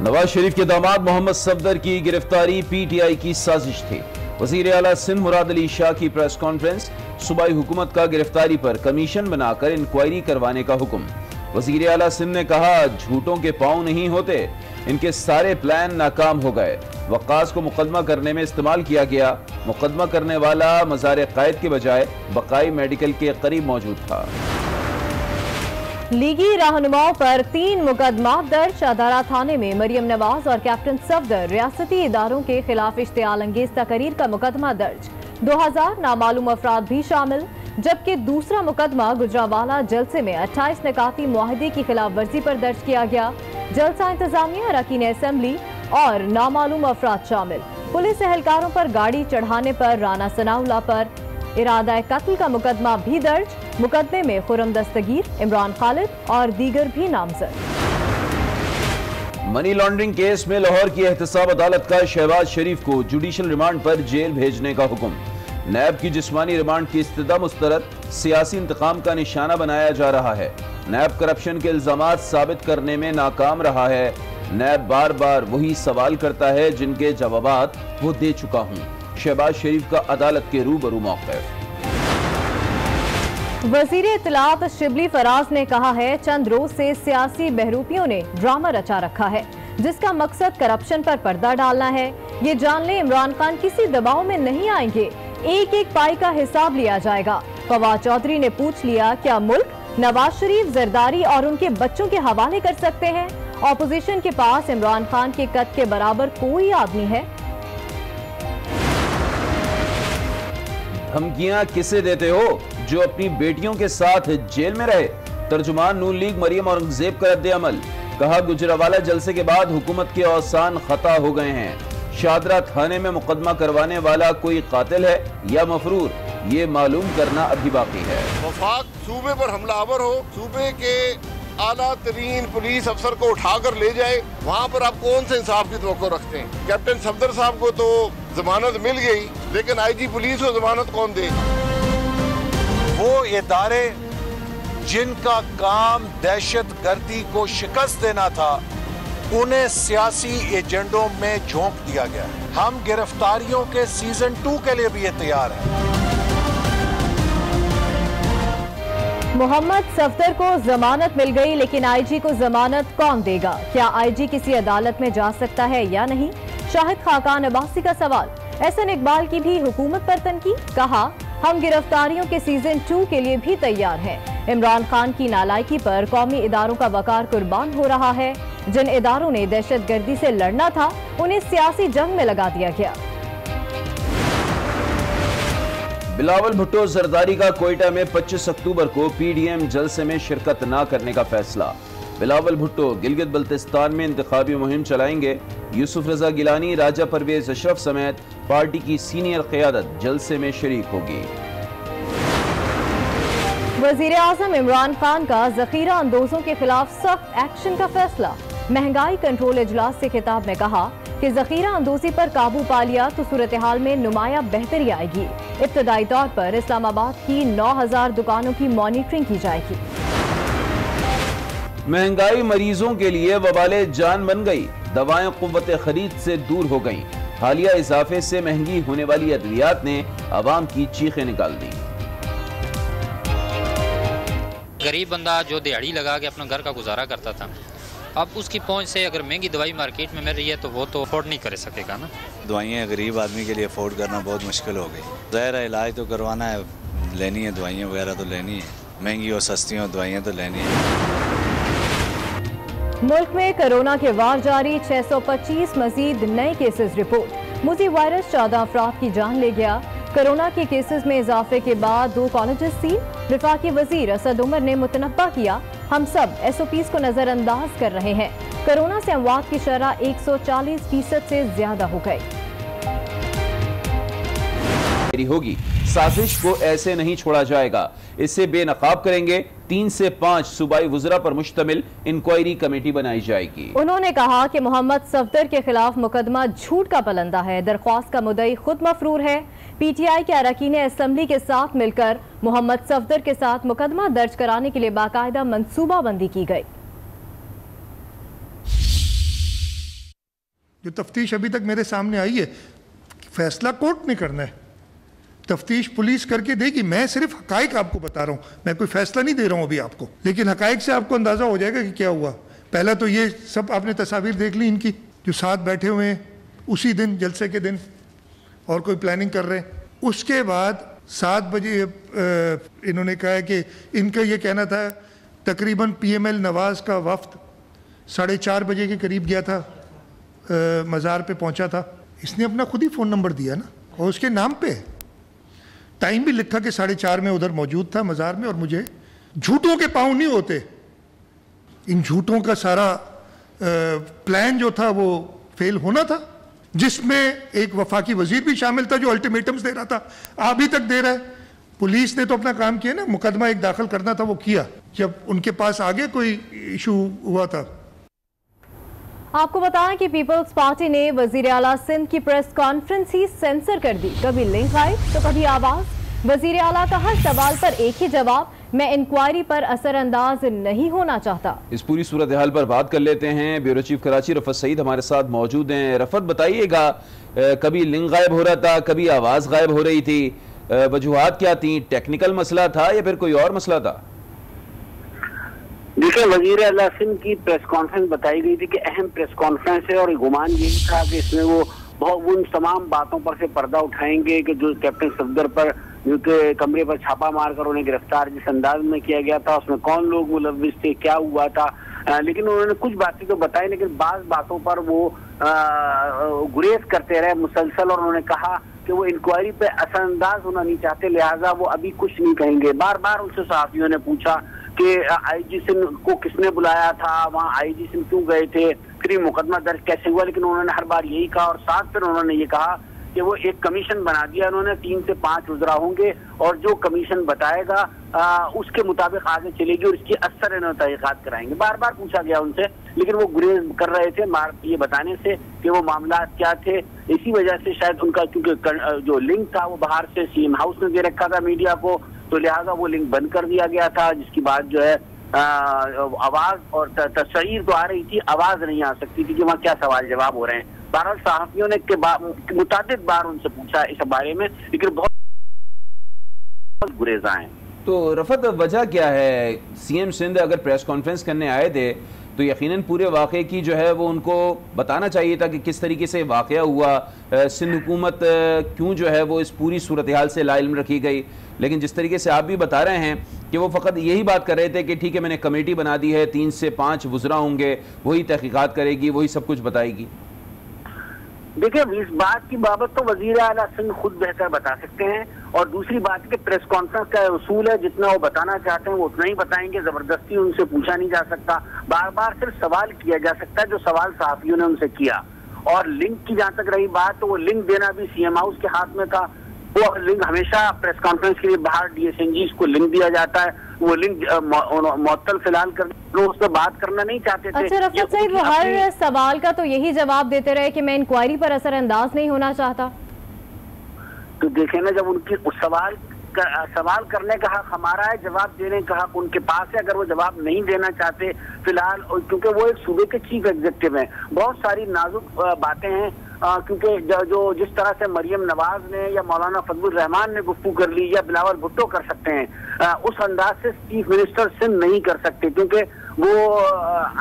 नवाज शरीफ के दामाद मोहम्मद सफदर की गिरफ्तारी पीटीआई की साजिश थी। वजीर आला सिंध मुराद अली शाह की प्रेस कॉन्फ्रेंस, सूबाई हुकूमत का गिरफ्तारी पर कमीशन बनाकर इंक्वायरी करवाने का हुक्म। वजीर आला सिंध ने कहा, झूठों के पांव नहीं होते, इनके सारे प्लान नाकाम हो गए। वक्कास को मुकदमा करने में इस्तेमाल किया गया। मुकदमा करने वाला मज़ार क़ायद के बजाय बकाई मेडिकल के करीब मौजूद था। लीगी रहनुमाओं पर 3 मुकदमा दर्ज। अदारा थाने में मरियम नवाज और कैप्टन सफदर रियासती इदारों के खिलाफ इश्तियाल अंगेज तकरीर का मुकदमा दर्ज। 2000 नामालूम अफराद भी शामिल, जबकि दूसरा मुकदमा गुजरावाला जलसे में 28 निकाती मुआहदे की खिलाफ वर्जी पर दर्ज किया गया। जलसा इंतजामिया, अरकान असेंबली और नामालूम अफराद शामिल। पुलिस एहलकारों पर गाड़ी चढ़ाने पर राना सनाउल्लाह पर इरादा कत्ल का मुकदमा भी दर्ज। मुकदमे में खुर्रम दस्तगीर, इमरान खालिद और दीगर भी नामजद। मनी लॉन्ड्रिंग केस में लाहौर की एहतसाब अदालत का शहबाज शरीफ को जुडिशल रिमांड पर जेल भेजने का हुक्म। नैब की जिस्मानी रिमांड की इस्तदा मुस्तरद, सियासी इंतकाम का निशाना बनाया जा रहा है। नैब करप्शन के इल्जामात साबित करने में नाकाम रहा है। नैब बार बार वही सवाल करता है जिनके जवाबात वो दे चुका हूँ। शहबाज शरीफ का अदालत के रूबरू मौक़िफ़। वज़ीर इत्तलात शिबली फराज ने कहा है, चंद रोज से सियासी बहरूपियों ने ड्रामा रचा रखा है जिसका मकसद करप्शन पर पर्दा डालना है। ये जान ले, इमरान खान किसी दबाव में नहीं आएंगे, एक एक पाई का हिसाब लिया जाएगा। फवाद चौधरी ने पूछ लिया, क्या मुल्क नवाज शरीफ, जरदारी और उनके बच्चों के हवाले कर सकते हैं? ऑपोजिशन के पास इमरान खान के कद के बराबर कोई आदमी है? धमकियां किसे देते हो जो अपनी बेटियों के साथ जेल में रहे? तर्जुमान नून लीग मरियम औरंगजेब का रद्द अमल। कहा, गुजरावाला जलसे के बाद हुकूमत के औसान खता हो गए हैं। शादरा थाने में मुकदमा करवाने वाला कोई कातिल है या मफरूर, ये मालूम करना अभी बाकी है। वफाक सूबे पर हमलावर हो, सूबे के आला तरीन पुलिस अफसर को उठाकर ले जाए, वहाँ पर आप कौन से इंसाफ की तवक्को रखते हैं? कैप्टन सफदर साहब को तो जमानत मिल गई, लेकिन आईजी पुलिस को जमानत कौन दे? वो इदारे जिनका काम दहशत गर्दी को शिकस्त देना था, उन्हें सियासी एजेंडों में झोंक दिया गया है। हम गिरफ्तारियों के सीजन 2 के लिए भी ये तैयार हैं। मोहम्मद सफदर को जमानत मिल गई, लेकिन आईजी को जमानत कौन देगा? क्या आईजी किसी अदालत में जा सकता है या नहीं? शाहिद खाकान अब्बासी का सवाल। एहसन इकबाल की भी हुकूमत पर तनकीद। कहा, हम गिरफ्तारियों के सीजन 2 के लिए भी तैयार हैं। इमरान खान की नालायकी पर कौमी इदारों का वकार कुर्बान हो रहा है। जिन इदारों ने दहशत गर्दी से लड़ना था, उन्हें सियासी जंग में लगा दिया गया। बिलावल भुट्टो जरदारी का कोयटा में 25 अक्टूबर को पीडीएम जलसे में शिरकत न करने का फैसला। बिलावल भुट्टो गिलगित बल्तिस्तान में इंतखाबी मुहिम चलाएंगे। यूसुफ रजा गिलानी, राजा परवेज अशरफ समेत पार्टी की सीनियर क़यादत जलसे में शरीक होगी। वज़ीर आज़म इमरान खान का ज़ख़ीरा अंदोजों के खिलाफ सख्त एक्शन का फैसला। महंगाई कंट्रोल इजलास से खिताब में कहा कि ज़ख़ीरा अंदोजी पर काबू पा लिया तो सूरत हाल में नुमाया बेहतरी आएगी। इब्तदाई तौर पर इस्लामाबाद की 9000 दुकानों की मॉनिटरिंग की जाएगी। महंगाई मरीजों के लिए वबाले जान बन गई। दवाएं कुव्वत खरीद से दूर हो गईं। हालिया इजाफे से महंगी होने वाली अद्वियात ने आवाम की चीखें निकाल दी। गरीब बंदा जो दिहाड़ी लगा के अपना घर का गुजारा करता था, अब उसकी पहुंच से अगर महंगी दवाई मार्केट में मिल रही है तो वो तो अफोर्ड नहीं कर सकेगा ना। दवाइयाँ गरीब आदमी के लिए अफोर्ड करना बहुत मुश्किल हो गई। ज़ाहिर है, इलाज तो करवाना है, लेनी है, दवाइयाँ वगैरह तो लेनी है, महंगी और सस्ती और दवाइयाँ तो लेनी है। मुल्क में कोरोना के वार जारी। 625 मजीद नए केसेस रिपोर्ट। मुजी वायरस 14 अफराद की जान ले गया। कोरोना के केसेस में इजाफे के बाद 2 कॉलेजेस सील। वफाकी वजीर असद उमर ने मुतनब्बा किया, हम सब SOPs को नजरअंदाज कर रहे हैं। कोरोना से अमवात की शरह 140% से ज्यादा हो गई। होगी, साजिश को ऐसे नहीं छोड़ा जाएगा, इससे बेनकाब करेंगे। 3 से 5 सूबाई वज़रा पर मुश्तमिल इंक्वायरी कमेटी बनाई जाएगी। उन्होंने कहा कि मोहम्मद सफदर के खिलाफ मुकदमा झूठ का पलंदा है। दरख्वास्त का मुद्दई खुद मफरूर है। PTI के अरकान असेंबली के साथ मिलकर मोहम्मद सफदर के साथ मुकदमा दर्ज कराने के लिए बाकायदा मंसूबाबंदी की गई। जो तफ्तीश अभी तक मेरे सामने आई है, फैसला कोर्ट ने करना है, तफ्तीश पुलिस करके देगी। मैं सिर्फ हकाइक आपको बता रहा हूँ, मैं कोई फैसला नहीं दे रहा हूँ अभी आपको, लेकिन हकाइक से आपको अंदाज़ा हो जाएगा कि क्या हुआ। पहला तो ये सब आपने तस्वीर देख ली इनकी, जो साथ बैठे हुए हैं उसी दिन, जलसे के दिन, और कोई प्लानिंग कर रहे हैं। उसके बाद 7 बजे इन्होंने कहा है कि इनका ये कहना था तकरीबन PML नवाज़ का वफ्द 4:30 बजे के करीब गया था, मज़ार पे पहुंचा था। इसने अपना खुद ही फ़ोन नंबर दिया ना, और उसके नाम पे टाइम भी लिखा कि 4:30 में उधर मौजूद था मज़ार में। और मुझे झूठों के पाँव नहीं होते, इन झूठों का सारा प्लान जो था वो फेल होना था, जिसमें एक वफाकी वजीर भी शामिल था जो अल्टीमेटम्स दे रहा था, अभी तक दे रहा है। पुलिस ने तो अपना काम किया ना, मुकदमा एक दाखिल करना था वो किया, जब उनके पास आगे कोई इशू हुआ था। आपको बताएं कि पीपल्स पार्टी ने वजीर आला सिंध की प्रेस कॉन्फ्रेंस ही सेंसर कर दी। कभी लिंक गायब तो कभी आवाज। वजीर आला का हर सवाल पर एक ही जवाब, मैं इंक्वायरी पर असरअंदाज नहीं होना चाहता। इस पूरी सूरत हाल पर बात कर लेते हैं। ब्यूरो चीफ कराची रफत सईद हमारे साथ मौजूद हैं। रफत, बताइएगा, कभी लिंक गायब हो रहा था, कभी आवाज गायब हो रही थी, वजूहात क्या थी? टेक्निकल मसला था या फिर कोई और मसला था? देखिए, वजीर आला सिंध की प्रेस कॉन्फ्रेंस बताई गई थी कि अहम प्रेस कॉन्फ्रेंस है, और गुमान यही था कि इसमें वो उन तमाम बातों पर से पर्दा उठाएंगे कि जो कैप्टन सफदर पर उनके कमरे पर छापा मारकर उन्हें गिरफ्तार जिस अंदाज में किया गया था, उसमें कौन लोग मुलव्विस थे, क्या हुआ था। लेकिन उन्होंने कुछ बातें तो बताई, लेकिन बाज बातों पर वो गुरेज करते रहे मुसलसल, और उन्होंने कहा कि वो इंक्वायरी पे असरअंदाज होना नहीं चाहते, लिहाजा वो अभी कुछ नहीं कहेंगे। बार बार उनसे सहाफियों ने पूछा कि IG सिंध को किसने बुलाया था, वहाँ IG सिंध क्यों गए थे, फिर ये मुकदमा दर्ज कैसे हुआ, लेकिन उन्होंने हर बार यही कहा। और साथ फिर उन्होंने ये कहा कि वो एक कमीशन बना दिया उन्होंने, 3 से 5 उजरा होंगे, और जो कमीशन बताएगा उसके मुताबिक आगे चलेगी, और इसकी असर इन्होंने तहकीकात कराएंगे। बार बार पूछा गया उनसे, लेकिन वो गुरेज कर रहे थे ये बताने से कि वो मामला क्या थे। इसी वजह से शायद उनका, क्योंकि जो लिंक था वो बाहर से CM हाउस ने दे रखा था मीडिया को, तो लिहाजा वो लिंक बंद कर दिया गया था, जिसकी बात जो है आवाज और तस्वीर तो आ रही थी, आवाज नहीं आ सकती थी कि वहाँ क्या सवाल जवाब हो रहे हैं। बहरहाल सहाफियों ने मुतादिद बार उनसे पूछा इस बारे में, लेकिन बहुत गुरेजा हैं। तो रफत, वजह क्या है? CM सिंध अगर प्रेस कॉन्फ्रेंस करने आए थे तो यकीनन पूरे वाक़े की जो है वो उनको बताना चाहिए था कि किस तरीके से वाक़या हुआ, सिंध हुकूमत क्यों जो है वो इस पूरी सूरत हाल से लाइल्म रखी गई। लेकिन जिस तरीके से आप भी बता रहे हैं कि वो फ़कत यही बात कर रहे थे कि ठीक है, मैंने कमेटी बना दी है, 3 से 5 वज़रा होंगे, वही तहकीकात करेगी, वही सब कुछ बताएगी। देखिए, इस बात की बाबत तो वजीर आला सिंध खुद बेहतर बता सकते हैं, और दूसरी बात कि प्रेस कॉन्फ्रेंस का उसूल है, जितना वो बताना चाहते हैं वो उतना ही बताएंगे, जबरदस्ती उनसे पूछा नहीं जा सकता। बार बार सिर्फ सवाल किया जा सकता है जो सवाल सहाफियों ने उनसे किया। और लिंक की जहाँ तक रही बात, तो वो लिंक देना भी CM हाउस के हाथ में था। वो लिंक हमेशा प्रेस कॉन्फ्रेंस के लिए बाहर DSNGs को लिंक दिया जाता है, वो लिंक मुअत्तल फिलहाल कर, उस पर बात करना नहीं चाहते थे। अच्छा रफत सईद, वो हर सवाल का तो यही जवाब देते रहे कि मैं इंक्वायरी पर असरअंदाज नहीं होना चाहता। तो देखें ना, जब उनकी सवाल करने का हक हमारा है, जवाब देने का हक उनके पास है। अगर वो जवाब नहीं देना चाहते फिलहाल, क्योंकि वो एक सूबे के चीफ एग्जीक्यूटिव हैं, बहुत सारी नाजुक बातें हैं, क्योंकि जो जिस तरह से मरियम नवाज ने या मौलाना फजलुर रहमान ने गुफ्तगू कर ली, या बिलावल भुट्टो कर सकते हैं, उस अंदाज से चीफ मिनिस्टर सिंध नहीं कर सकते, क्योंकि वो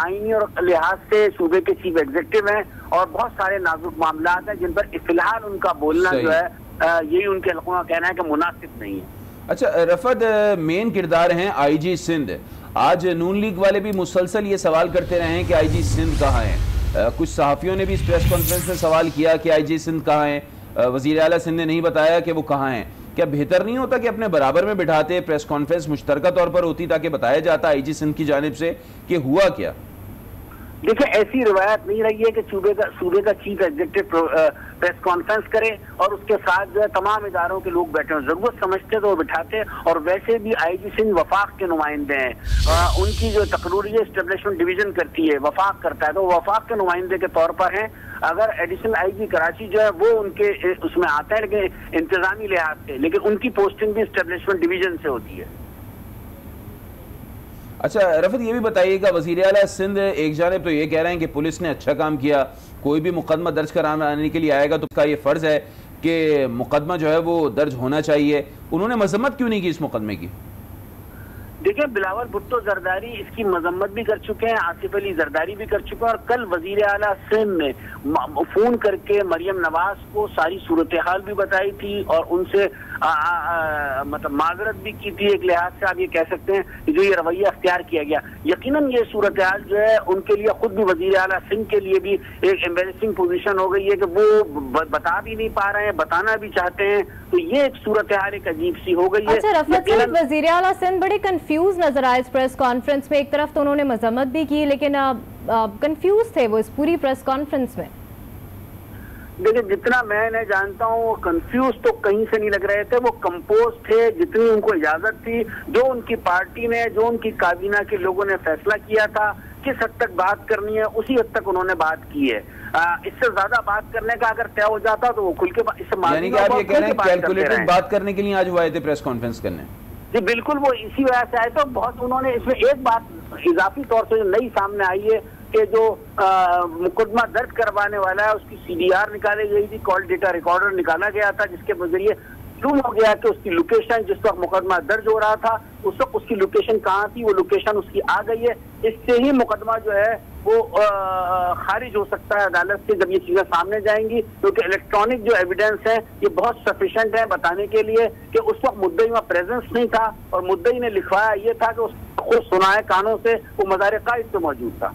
आईनी और लिहाज से सूबे के चीफ एग्जीक्यूटिव हैं, और बहुत सारे नाजुक मामला हैं जिन पर फिलहाल उनका बोलना जो है यही उनके हलकों का कहना है कि मुनासिब नहीं है। अच्छा रफत, मेन किरदार हैं IG सिंध। आज नून लीग वाले भी मुसलसल ये सवाल करते रहे हैं कि IG सिंध कहाँ है। कुछ सहाफियों ने भी इस प्रेस कॉन्फ्रेंस में सवाल किया कि IG सिंध कहाँ है। वज़ीर आला सिंध ने नहीं बताया कि वो कहाँ हैं। क्या बेहतर नहीं होता कि अपने बराबर में बिठाते, प्रेस कॉन्फ्रेंस मुश्तरका तौर पर होती ताकि बताया जाता IG सिंध की जानिब से कि हुआ क्या? देखिए, ऐसी रिवायत नहीं रही है कि सूबे का चीफ एग्जीक्यूटिव प्रेस कॉन्फ्रेंस करे और उसके साथ जो है तमाम इदारों के लोग बैठे हों। जरूरत समझते तो वो बिठाते, और वैसे भी IG सिंध वफाक के नुमाइंदे हैं। उनकी जो तकरीर एस्टेब्लिशमेंट डिवीजन करती है, वफाक करता है, तो वफाक के नुमाइंदे के तौर पर हैं। अगर एडिशनल IG कराची जो है वो उनके उसमें आता है, लेकिन इंतजामी लिहाज से, लेकिन उनकी पोस्टिंग भी एस्टेब्लिशमेंट डिवीजन से होती है। अच्छा रफत, ये भी बताइएगा, वज़ीर आला सिंध एक जानिब तो ये कह रहे हैं कि पुलिस ने अच्छा काम किया, कोई भी मुकदमा दर्ज कराने के लिए आएगा तो उसका ये फ़र्ज़ है कि मुकदमा जो है वो दर्ज होना चाहिए, उन्होंने मजम्मत क्यों नहीं की इस मुकदमे की? देखिए, बिलावल भुट्टो जरदारी इसकी मजम्मत भी कर चुके हैं, आसिफ अली जरदारी भी कर चुके हैं, और कल वजीर आला सिंध ने फोन करके मरियम नवाज को सारी सूरत हाल भी बताई थी और उनसे मतलब माजरत भी की थी। एक लिहाज से आप ये कह सकते हैं कि जो ये रवैया अख्तियार किया गया, यकीनन ये सूरत हाल जो है उनके लिए, खुद भी वजीर आला सिंध के लिए भी एक एम्बेरसिंग पोजीशन हो गई है कि वो बता भी नहीं पा रहे हैं, बताना भी चाहते हैं, तो ये एक सूरत हाल एक अजीब सी हो गई है। अच्छा रफत साहब, वजीर आला सिंध बड़े कंफ्यूज नजर आए इस प्रेस कॉन्फ्रेंस में। एक तरफ तो उन्होंने मजम्मत भी की, लेकिन कंफ्यूज थे वो इस पूरी प्रेस कॉन्फ्रेंस में। देखिए, जितना मैं जानता हूँ कंफ्यूज तो कहीं से नहीं लग रहे थे, वो कंपोज थे, जितनी उनको इजाजत थी, जो उनकी पार्टी ने, जो उनकी काबीना के लोगों ने फैसला किया था किस हद तक बात करनी है, उसी हद तक उन्होंने बात की है। इससे ज्यादा बात करने का अगर तय हो जाता तो वो खुल के यानी कि आप ये कह रहे हैं कैलकुलेटेड बात करने के लिए आज वो आए थे प्रेस कॉन्फ्रेंस करने? जी बिल्कुल, वो इसी वजह से आए। तो बहुत उन्होंने इसमें एक बात इजाफी तौर से नई सामने आई है कि जो मुकदमा दर्ज करवाने वाला है उसकी CDR निकाली गई थी, कॉल डेटा रिकॉर्डर निकाला गया था, जिसके जरिए मालूम हो गया कि उसकी लोकेशन, जिस वक्त मुकदमा दर्ज हो रहा था उस वक्त उसकी लोकेशन कहाँ थी, वो लोकेशन उसकी आ गई है। इससे ही मुकदमा जो है वो खारिज हो सकता है अदालत से जब ये चीजें सामने जाएंगी, क्योंकि इलेक्ट्रॉनिक जो एविडेंस है ये बहुत सफिशिएंट है बताने के लिए कि उस वक्त मुद्दई में प्रेजेंस नहीं था और मुद्दई ने लिखवाया ये था कि उसको खुद सुनाए कानों से, वो मज़ार कायद पे मौजूद था।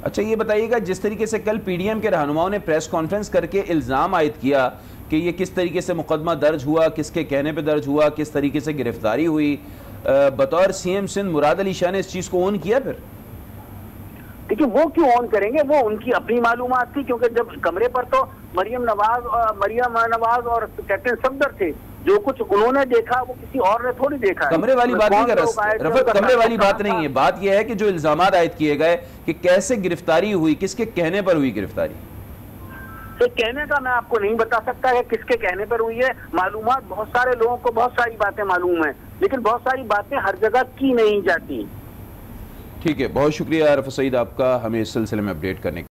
अच्छा ये बताइएगा, जिस तरीके से कल PDM के रहनुमाओं ने प्रेस कॉन्फ्रेंस करके इल्ज़ाम आयद किया कि ये किस तरीके से मुकदमा दर्ज हुआ, किसके कहने पे दर्ज हुआ, किस तरीके से गिरफ्तारी हुई, बतौर CM सिंध मुराद अली शाह ने इस चीज़ को ऑन किया? फिर देखिए, वो क्यों ऑन करेंगे, वो उनकी अपनी मालूमात थी, क्योंकि जब कमरे पर तो मरियम नवाज और कैप्टन सफदर थे, जो कुछ उन्होंने देखा वो किसी और ने थोड़ी देखा है। कमरे वाली बात नहीं कर रहा, कमरे वाली बात नहीं है, बात यह है कि जो इल्जाम आयद किए गए कि कैसे गिरफ्तारी हुई, किसके कहने पर हुई गिरफ्तारी। तो कहने का मैं आपको नहीं बता सकता है किसके कहने पर हुई है। मालूमात बहुत सारे लोगों को बहुत सारी बातें मालूम है, लेकिन बहुत सारी बातें हर जगह की नहीं जाती। ठीक है, बहुत शुक्रिया रफ़त सईद आपका हमें इस सिलसिले में अपडेट करने का।